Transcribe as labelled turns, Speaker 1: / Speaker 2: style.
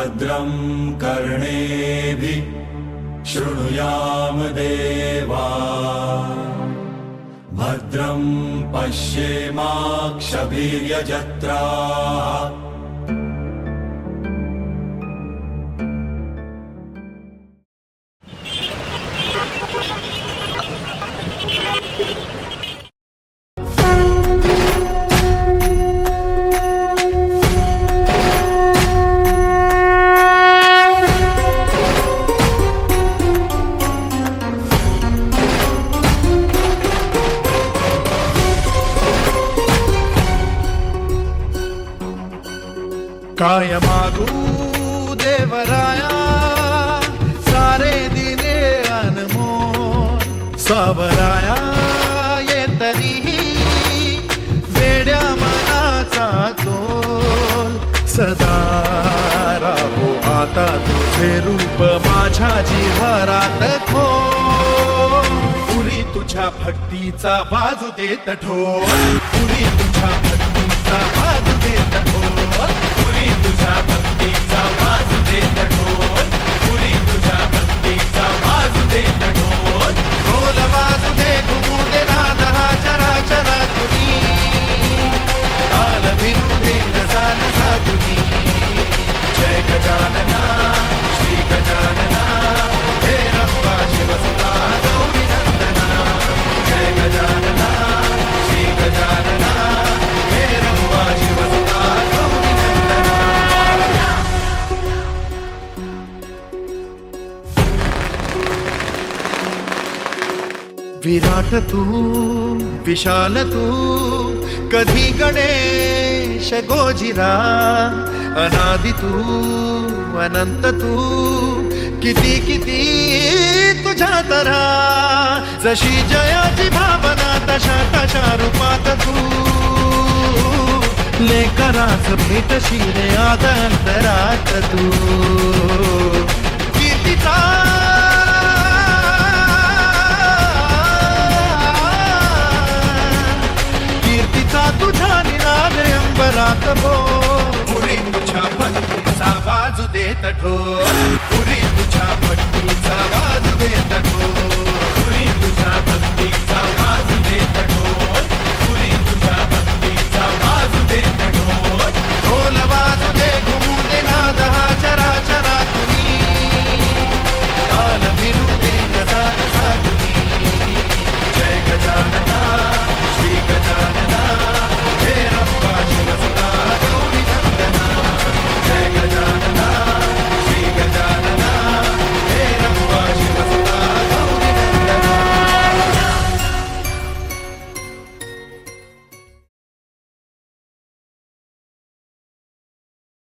Speaker 1: भद्रं कर्णेभिः शृणुयाम देवा भद्रं पश्येमाक्षभिर्यजत्राः
Speaker 2: काय मागू देवराया सारे दिले अनमोल सावराया ये तरीही वेड्या मनाचा तोल सदा राहो आता तुझे रूप माझ्या जिव्हारात खो पुरी तुझ्या भक्तीचा बाजू देत ढोल पुरी तुझ्या भक्तीचा बाजू देत ढोल तुझ्या भक्तीचा बाजू देत ढोल पुरी तुझ्या भक्तीचा बाजू देत ढोल ढोल वाजू दे घुमू दे नाद हा चराचरा तुझी काल भिनू दे नजान तुझी जय गजानना श्री गजानना हे रंबा शिवसुता गौरी नंदना जय गजानना श्री गजानना हे रंबा शिवसुता गौरी नंदना विराट तू विशाल तू कधी गणेश गोजिरा अनादि तू अनंत तू किती किती तुझ्या तरा जशी जयाची भावना तशा तशा रूपात तू लेकरास भेटशील आदंतरात तू कीर्तीचा तुझा निनाद अंबरात बो पुरी तुझ्या भक्तीचा बाजू देत ढोल